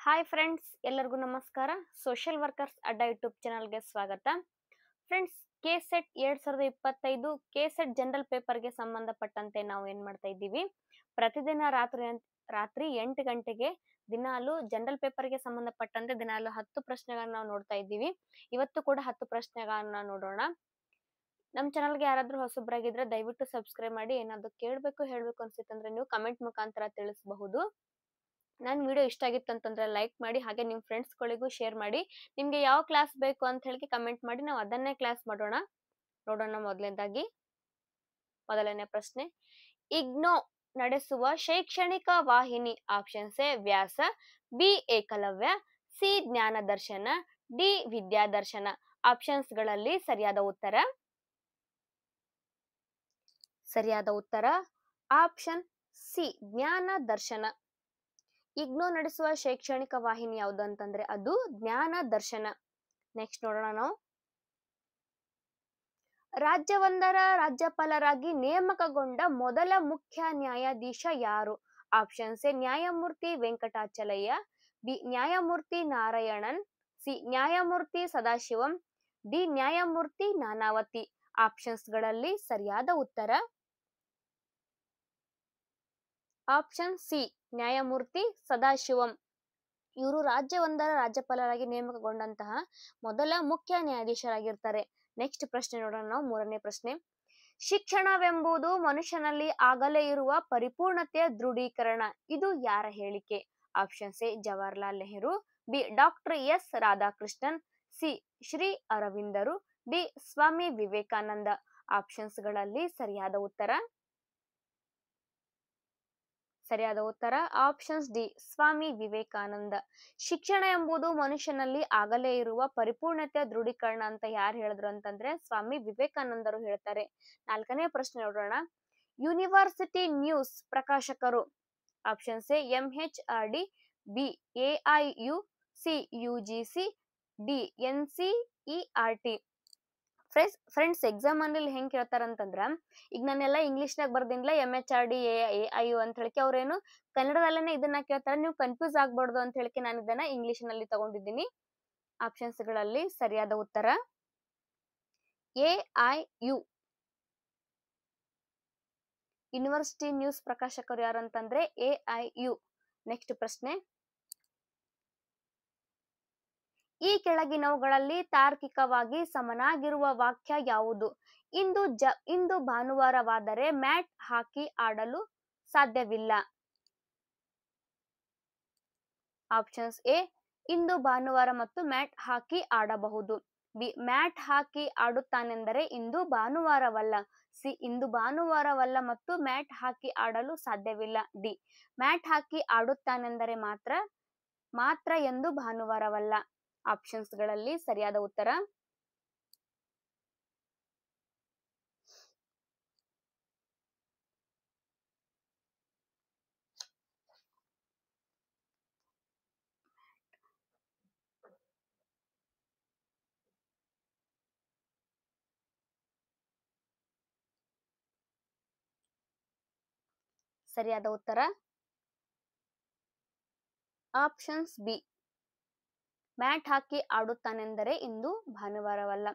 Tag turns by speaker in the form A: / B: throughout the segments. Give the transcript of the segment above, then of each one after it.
A: Hi friends, ಎಲ್ಲರಿಗೂ ನಮಸ್ಕಾರ. Social workers ಅಡ್ಡ ಯೂಟ್ಯೂಬ್ ಚಾನಲ್ಗೆ ಸ್ವಾಗತ. ಫ್ರೆಂಡ್ಸ್, ಕೆಸೆಟ್ 2025 ಕೆಸೆಟ್ ಜನರಲ್ ಪೇಪರ್ಗೆ ಸಂಬಂಧಪಟ್ಟಂತೆ ನಾವು ಏನ್ ಮಾಡ್ತಾ ಇದ್ದೀವಿ, ಪ್ರತಿದಿನ ರಾತ್ರಿ 8 ಗಂಟೆಗೆ ದಿನಾಲು ಜನರಲ್ ಪೇಪರ್ಗೆ ಸಂಬಂಧಪಟ್ಟಂತೆ ದಿನಾಲು 10 ಪ್ರಶ್ನೆಗಳನ್ನ ನಾವು ನೋಡ್ತಾ ಇದ್ದೀವಿ. ಇವತ್ತು ಕೂಡ 10 ಪ್ರಶ್ನೆಗಳನ್ನ ನೋಡೋಣ. ನಮ್ಮ ಚಾನಲ್ಗೆ ಯಾರಾದ್ರೂ ಹೊಸಬ್ರಾಗಿದ್ರೆ ದಯವಿಟ್ಟು ಸಬ್ಸ್ಕ್ರೈಬ್ ಮಾಡಿ. ಏನಾದ್ರು ಕೇಳಬೇಕು ಹೇಳಬೇಕು ಅನ್ಸಿತ್ತಂದ್ರೆ ನೀವು ಕಮೆಂಟ್ ಮುಖಾಂತರ ತಿಳಿಸಬಹುದು. ನನ್ನ ವಿಡಿಯೋ ಇಷ್ಟ ಆಗಿತ್ತು ಅಂತಂದ್ರೆ ಲೈಕ್ ಮಾಡಿ, ಹಾಗೆ ನಿಮ್ಮ ಫ್ರೆಂಡ್ಸ್ಗಳಿಗೂ ಶೇರ್ ಮಾಡಿ. ನಿಮ್ಗೆ ಯಾವ ಕ್ಲಾಸ್ ಬೇಕು ಅಂತ ಹೇಳಿ ಕಮೆಂಟ್ ಮಾಡಿ, ನಾವು ಅದನ್ನೇ ಕ್ಲಾಸ್ ಮಾಡೋಣ. ನೋಡೋಣ. ಮೊದಲನೇ ಪ್ರಶ್ನೆ, ಇಗ್ನೋ ನಡೆಸುವ ಶೈಕ್ಷಣಿಕ ವಾಹಿನಿ. Options A Vyasa, B Ekalavya, C Gyandarshan, D Vidyadarshan. Options ಗಳಲ್ಲಿ ಸರಿಯಾದ ಉತ್ತರ ಆಪ್ಷನ್ ಸಿ ಜ್ಞಾನದರ್ಶನ. ಇಗ್ನೋ ನಡೆಸುವ ಶೈಕ್ಷಣಿಕ ವಾಹಿನಿ ಯಾವುದು ಅಂತಂದ್ರೆ ಅದು ಜ್ಞಾನ ದರ್ಶನ. ನೆಕ್ಸ್ಟ್ ನೋಡೋಣ ನಾವು. ರಾಜ್ಯವೊಂದರ ರಾಜ್ಯಪಾಲರಾಗಿ ನೇಮಕಗೊಂಡ ಮೊದಲ ಮುಖ್ಯ ನ್ಯಾಯಾಧೀಶ ಯಾರು? ಆಪ್ಷನ್ಸ್ ಎ ನ್ಯಾಯಮೂರ್ತಿ ವೆಂಕಟಾಚಲಯ್ಯ, ಬಿ ನ್ಯಾಯಮೂರ್ತಿ ನಾರಾಯಣನ್, ಸಿ ನ್ಯಾಯಮೂರ್ತಿ ಸದಾಶಿವಂ, ಡಿ ನ್ಯಾಯಮೂರ್ತಿ ನಾನಾವತಿ. ಆಪ್ಷನ್ಸ್ ಗಳಲ್ಲಿ ಸರಿಯಾದ ಉತ್ತರ ಆಪ್ಷನ್ ಸಿ ನ್ಯಾಯಮೂರ್ತಿ ಸದಾಶಿವಂ. ಇವರು ರಾಜ್ಯವೊಂದರ ರಾಜ್ಯಪಾಲರಾಗಿ ನೇಮಕಗೊಂಡಂತಹ ಮೊದಲ ಮುಖ್ಯ ನ್ಯಾಯಾಧೀಶರಾಗಿರ್ತಾರೆ. ನೆಕ್ಸ್ಟ್ ಪ್ರಶ್ನೆ ನೋಡೋಣ ನಾವು. ಮೂರನೇ ಪ್ರಶ್ನೆ, ಶಿಕ್ಷಣವೆಂಬುದು ಮನುಷ್ಯನಲ್ಲಿ ಆಗಲೇ ಇರುವ ಪರಿಪೂರ್ಣತೆಯ ದೃಢೀಕರಣ. ಇದು ಯಾರ ಹೇಳಿಕೆ? Options A Jawaharlal Nehru, B doctor S Radhakrishnan, C Shri ಅರವಿಂದರು, ಡಿ ಸ್ವಾಮಿ ವಿವೇಕಾನಂದ. ಆಪ್ಷನ್ಸ್ ಗಳಲ್ಲಿ ಸರಿಯಾದ ಉತ್ತರ ಆಪ್ಷನ್ಸ್ ಡಿ ಸ್ವಾಮಿ ವಿವೇಕಾನಂದ. ಶಿಕ್ಷಣ ಎಂಬುದು ಮನುಷ್ಯನಲ್ಲಿ ಆಗಲೇ ಇರುವ ಪರಿಪೂರ್ಣತೆಯ ದೃಢೀಕರಣ ಅಂತ ಯಾರು ಹೇಳಿದ್ರು ಅಂತಂದ್ರೆ ಸ್ವಾಮಿ ವಿವೇಕಾನಂದರು ಹೇಳ್ತಾರೆ. ನಾಲ್ಕನೇ ಪ್ರಶ್ನೆ ನೋಡೋಣ. ಯೂನಿವರ್ಸಿಟಿ ನ್ಯೂಸ್ ಪ್ರಕಾಶಕರು. Options A MHRD, B AIU, C UGC, D NCERT. Friends, exam ಅಲ್ಲಿ ಹೆಂಗ್ ಕೇಳ್ತಾರಂತಂದ್ರ, ಈಗ ನಾನೆಲ್ಲ ಇಂಗ್ಲಿಷ್ನಾಗ ಬರ್ದಿನ್ಲ MHRD AIU ಅಂತ ಹೇಳಿಕೆ, ಅವ್ರೇನು ಕನ್ನಡದಲ್ಲೇನೆ ಇದನ್ನ ಕೇಳ್ತಾರೆ. ನೀವು ಕನ್ಫ್ಯೂಸ್ ಆಗ್ಬಾರ್ದು ಅಂತ ಹೇಳಿಕೆ ನಾನು ಇದನ್ನ ಇಂಗ್ಲಿಷ್ ನಲ್ಲಿ ತಗೊಂಡಿದ್ದೀನಿ. ಆಪ್ಷನ್ಸ್ ಗಳಲ್ಲಿ ಸರಿಯಾದ ಉತ್ತರ AIU. ಯೂನಿವರ್ಸಿಟಿ ನ್ಯೂಸ್ ಪ್ರಕಾಶಕರು ಯಾರಂತಂದ್ರೆ AIU. ನೆಕ್ಸ್ಟ್ ಪ್ರಶ್ನೆ, ಈ ಕೆಳಗಿನವುಗಳಲ್ಲಿ ತಾರ್ಕಿಕವಾಗಿ ಸಮನಾಗಿರುವ ವಾಕ್ಯ ಯಾವುದು? ಇಂದು ಭಾನುವಾರವಾದರೆ ಮ್ಯಾಟ್ ಹಾಕಿ ಆಡಲು ಸಾಧ್ಯವಿಲ್ಲ. ಆಪ್ಷನ್ಸ್ ಎ ಇಂದು ಭಾನುವಾರ ಮತ್ತು ಮ್ಯಾಟ್ ಹಾಕಿ ಆಡಬಹುದು, ಬಿ ಮ್ಯಾಟ್ ಹಾಕಿ ಆಡುತ್ತಾನೆಂದರೆ ಇಂದು ಭಾನುವಾರವಲ್ಲ, ಸಿ ಇಂದು ಭಾನುವಾರವಲ್ಲ ಮತ್ತು ಮ್ಯಾಟ್ ಹಾಕಿ ಆಡಲು ಸಾಧ್ಯವಿಲ್ಲ, ಡಿ ಮ್ಯಾಟ್ ಹಾಕಿ ಆಡುತ್ತಾನೆಂದರೆ ಮಾತ್ರ ಎಂದು ಭಾನುವಾರವಲ್ಲ. ಆಪ್ಷನ್ಸ್ ಗಳಲ್ಲಿ ಸರಿಯಾದ ಉತ್ತರ ಆಪ್ಷನ್ಸ್ ಬಿ ಮ್ಯಾಟ್ ಹಾಕಿ ಆಡುತ್ತಾನೆಂದರೆ ಇಂದು ಭಾನುವಾರವಲ್ಲ.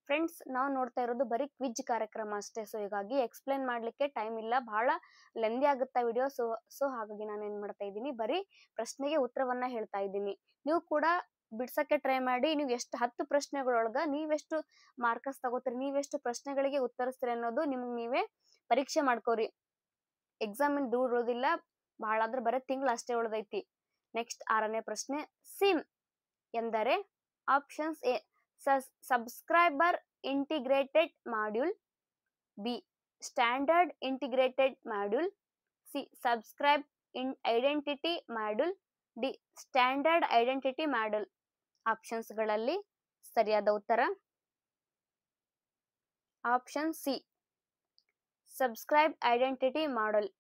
A: ಫ್ರೆಂಡ್ಸ್, ನಾವು ನೋಡ್ತಾ ಇರೋದು ಬರೀ ಕ್ವಿಜ್ ಕಾರ್ಯಕ್ರಮ ಅಷ್ಟೇ. ಸೊ ಹೀಗಾಗಿ ಎಕ್ಸ್ಪ್ಲೈನ್ ಮಾಡ್ಲಿಕ್ಕೆ ಟೈಮ್ ಇಲ್ಲ, ಬಹಳ ಲೆಂದಿ ಆಗುತ್ತಾ ವಿಡಿಯೋ. ಸೊ ಹಾಗಾಗಿ ನಾನು ಏನ್ ಮಾಡ್ತಾ ಇದ್ದೀನಿ, ಬರೀ ಪ್ರಶ್ನೆಗೆ ಉತ್ತರವನ್ನ ಹೇಳ್ತಾ ಇದ್ದೀನಿ. ನೀವು ಕೂಡ ಬಿಡ್ಸಕ್ಕೆ ಟ್ರೈ ಮಾಡಿ. ನೀವು ಎಷ್ಟು 10 ಪ್ರಶ್ನೆಗಳೊಳಗ ನೀವೆಷ್ಟು ಮಾರ್ಕಸ್ ತಗೋತೀರಿ, ನೀವೆಷ್ಟು ಪ್ರಶ್ನೆಗಳಿಗೆ ಉತ್ತರಿಸ್ತೀರಿ ಅನ್ನೋದು ನಿಮ್ಗೆ ನೀವೇ ಪರೀಕ್ಷೆ ಮಾಡ್ಕೋರಿ. ಎಕ್ಸಾಮ್ ಇನ್ ದೂರ ಉಳಿದಿಲ್ಲ, ಬಹಳ ಆದ್ರೆ ಬರೀ ತಿಂಗಳು ಅಷ್ಟೇ ಉಳ್ದೈತಿ. ನೆಕ್ಸ್ಟ್ 6ನೇ ಪ್ರಶ್ನೆ, ಸಿಮ್ ಎಂದರೆ? Options A subscriber integrated module, B standard integrated module, C subscribe identity module, D standard identity module. Options ಗಳಲ್ಲಿ ಸರಿಯಾದ ಉತ್ತರ option C subscribe identity module.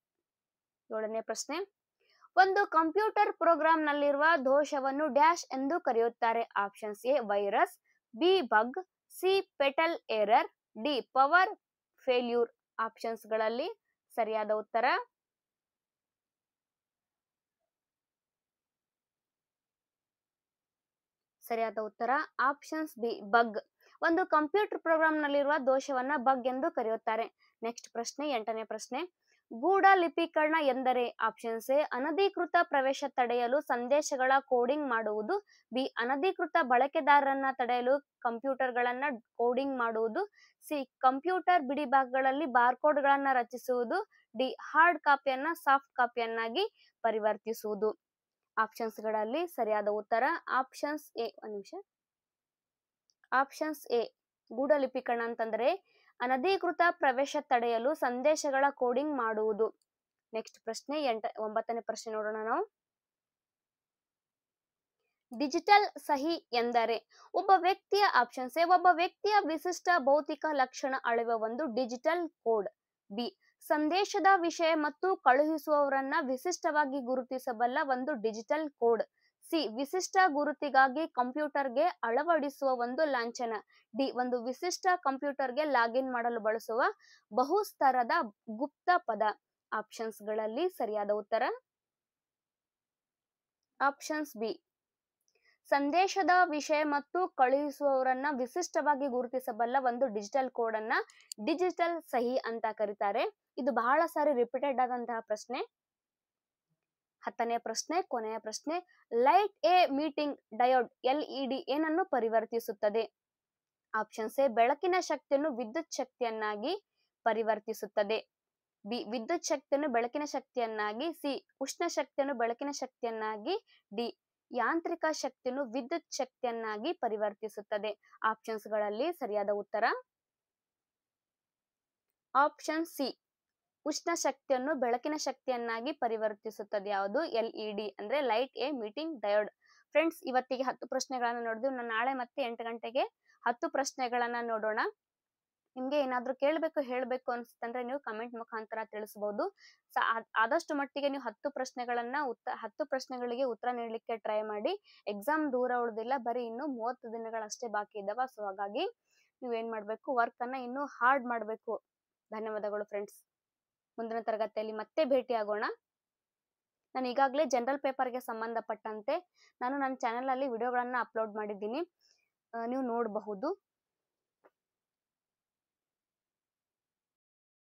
A: 7ನೇ ಪ್ರಶ್ನೆ, ಒಂದು ಕಂಪ್ಯೂಟರ್ ಪ್ರೋಗ್ರಾಂ ನಲ್ಲಿರುವ ದೋಷವನ್ನು ಡ್ಯಾಶ್ ಎಂದು ಕರೆಯುತ್ತಾರೆ? Options A virus, B bug, C fatal error, D power failure. Options ಗಳಲ್ಲಿ ಸರಿಯಾದ ಉತ್ತರ ಸರಿಯಾದ ಉತ್ತರ ಆಪ್ಷನ್ಸ್ ಬಿ ಬಗ್. ಒಂದು ಕಂಪ್ಯೂಟರ್ ಪ್ರೋಗ್ರಾಮ್ ನಲ್ಲಿರುವ ದೋಷವನ್ನ ಬಗ್ ಎಂದು ಕರೆಯುತ್ತಾರೆ. ನೆಕ್ಸ್ಟ್ ಪ್ರಶ್ನೆ 8ನೇ ಪ್ರಶ್ನೆ. ಗೂಢ ಲಿಪೀಕರಣ ಎಂದರೆ ಆಪ್ಷನ್ಸ್ ಎ ಅನಧಿಕೃತ ಪ್ರವೇಶ ತಡೆಯಲು ಸಂದೇಶಗಳ ಕೋಡಿಂಗ್ ಮಾಡುವುದು, ಬಿ ಅನಧಿಕೃತ ಬಳಕೆದಾರರನ್ನ ತಡೆಯಲು ಕಂಪ್ಯೂಟರ್ಗಳನ್ನ ಕೋಡಿಂಗ್ ಮಾಡುವುದು, ಸಿ ಕಂಪ್ಯೂಟರ್ ಬಿಡಿಭಾಗಗಳಲ್ಲಿ ಬಾರ್ಕೋಡ್ಗಳನ್ನ ರಚಿಸುವುದು, ಡಿ ಹಾರ್ಡ್ ಕಾಪಿಯನ್ನ ಸಾಫ್ಟ್ ಕಾಪಿಯನ್ನಾಗಿ ಪರಿವರ್ತಿಸುವುದು. ಆಪ್ಷನ್ಸ್ಗಳಲ್ಲಿ ಸರಿಯಾದ ಉತ್ತರ ಆಪ್ಷನ್ಸ್ ಎ. ಒಂದು ನಿಮಿಷ. ಆಪ್ಷನ್ಸ್ ಎ ಗೂಢ ಲಿಪೀಕರಣ ಅಂತಂದ್ರೆ ಅನಧಿಕೃತ ಪ್ರವೇಶ ತಡೆಯಲು ಸಂದೇಶಗಳ ಕೋಡಿಂಗ್ ಮಾಡುವುದು. ನೆಕ್ಸ್ಟ್ ಪ್ರಶ್ನೆ 9ನೇ ಪ್ರಶ್ನೆ ನೋಡೋಣ ನಾವು. ಡಿಜಿಟಲ್ ಸಹಿ ಎಂದರೆ ಒಬ್ಬ ವ್ಯಕ್ತಿಯ ಆಪ್ಷನ್ಸ್ ಎ ಒಬ್ಬ ವ್ಯಕ್ತಿಯ ವಿಶಿಷ್ಟ ಭೌತಿಕ ಲಕ್ಷಣ ಅಳೆಯುವ ಒಂದು ಡಿಜಿಟಲ್ ಕೋಡ್, ಬಿ ಸಂದೇಶದ ವಿಷಯ ಮತ್ತು ಕಳುಹಿಸುವವರನ್ನ ವಿಶಿಷ್ಟವಾಗಿ ಗುರುತಿಸಬಲ್ಲ ಒಂದು ಡಿಜಿಟಲ್ ಕೋಡ್, ಸಿ ವಿಶಿಷ್ಟ ಗುರುತಿಗಾಗಿ ಕಂಪ್ಯೂಟರ್ಗೆ ಅಳವಡಿಸುವ ಒಂದು ಲಾಂಛನ, ಡಿ ಒಂದು ವಿಶಿಷ್ಟ ಕಂಪ್ಯೂಟರ್ಗೆ ಲಾಗಿನ್ ಮಾಡಲು ಬಳಸುವ ಬಹುಸ್ತರದ ಗುಪ್ತ ಪದ. ಆಪ್ಷನ್ಸ್ಗಳಲ್ಲಿ ಸರಿಯಾದ ಉತ್ತರ ಆಪ್ಷನ್ಸ್ ಬಿ ಸಂದೇಶದ ವಿಷಯ ಮತ್ತು ಕಳುಹಿಸುವವರನ್ನ ವಿಶಿಷ್ಟವಾಗಿ ಗುರುತಿಸಬಲ್ಲ ಒಂದು ಡಿಜಿಟಲ್ ಕೋಡ್ ಅನ್ನ ಡಿಜಿಟಲ್ ಸಹಿ ಅಂತ ಕರೀತಾರೆ. ಇದು ಬಹಳ ಸಾರಿ ರಿಪೀಟೆಡ್ ಆದಂತಹ ಪ್ರಶ್ನೆ. 10ನೇ ಪ್ರಶ್ನೆ ಕೊನೆಯ ಪ್ರಶ್ನೆ. Light A meeting diode LED ಏನನ್ನು ಪರಿವರ್ತಿಸುತ್ತದೆ? ಆಪ್ಷನ್ಸ್ ಎ ಬೆಳಕಿನ ಶಕ್ತಿಯನ್ನು ವಿದ್ಯುತ್ ಶಕ್ತಿಯನ್ನಾಗಿ ಪರಿವರ್ತಿಸುತ್ತದೆ, ಬಿ ವಿದ್ಯುತ್ ಶಕ್ತಿಯನ್ನು ಬೆಳಕಿನ ಶಕ್ತಿಯನ್ನಾಗಿ, ಸಿ ಉಷ್ಣ ಶಕ್ತಿಯನ್ನು ಬೆಳಕಿನ ಶಕ್ತಿಯನ್ನಾಗಿ, ಡಿ ಯಾಂತ್ರಿಕ ಶಕ್ತಿಯನ್ನು ವಿದ್ಯುತ್ ಶಕ್ತಿಯನ್ನಾಗಿ ಪರಿವರ್ತಿಸುತ್ತದೆ. ಆಪ್ಷನ್ಸ್ಗಳಲ್ಲಿ ಸರಿಯಾದ ಉತ್ತರ ಆಪ್ಷನ್ ಸಿ ಉಷ್ಣ ಶಕ್ತಿಯನ್ನು ಬೆಳಕಿನ ಶಕ್ತಿಯನ್ನಾಗಿ ಪರಿವರ್ತಿಸುತ್ತದೆ. ಯಾವುದು? ಎಲ್ಇಡಿ ಅಂದ್ರೆ light A meeting diode. Friends, ಇವತ್ತಿಗೆ 10 ಪ್ರಶ್ನೆಗಳನ್ನ ನೋಡಿದ್ವಿ. ನಾನು ನಾಳೆ ಮತ್ತೆ 8 ಗಂಟೆಗೆ 10 ಪ್ರಶ್ನೆಗಳನ್ನ ನೋಡೋಣ. ನಿಮ್ಗೆ ಏನಾದ್ರೂ ಕೇಳಬೇಕು ಹೇಳಬೇಕು ಅನ್ಸ್ತಂದ್ರೆ ನೀವು ಕಮೆಂಟ್ ಮುಖಾಂತರ ತಿಳಿಸಬಹುದು. ಆದಷ್ಟು ಮಟ್ಟಿಗೆ ನೀವು 10 ಪ್ರಶ್ನೆಗಳನ್ನ 10 ಪ್ರಶ್ನೆಗಳಿಗೆ ಉತ್ತರ ನೀಡಲಿಕ್ಕೆ ಟ್ರೈ ಮಾಡಿ. ಎಕ್ಸಾಮ್ ದೂರ ಉಳಿದಿಲ್ಲ, ಬರೀ ಇನ್ನು 30 ದಿನಗಳಷ್ಟೇ ಬಾಕಿ ಇದ್ದಾವ. ಸೊ ಹಾಗಾಗಿ ನೀವೇನ್ ಮಾಡ್ಬೇಕು, ವರ್ಕ್ ಅನ್ನ ಇನ್ನೂ ಹಾರ್ಡ್ ಮಾಡ್ಬೇಕು. ಧನ್ಯವಾದಗಳು ಫ್ರೆಂಡ್ಸ್. ಮುಂದಿನ ತರಗತಿಯಲ್ಲಿ ಮತ್ತೆ ಭೇಟಿ ಆಗೋಣ. ನಾನು ಈಗಾಗಲೇ ಜನರಲ್ ಪೇಪರ್ಗೆ ಸಂಬಂಧಪಟ್ಟಂತೆ ನಾನು ನನ್ನ ಚಾನೆಲ್ ಅಲ್ಲಿ ವಿಡಿಯೋಗಳನ್ನ ಅಪ್ಲೋಡ್ ಮಾಡಿದ್ದೀನಿ, ನೀವು ನೋಡಬಹುದು.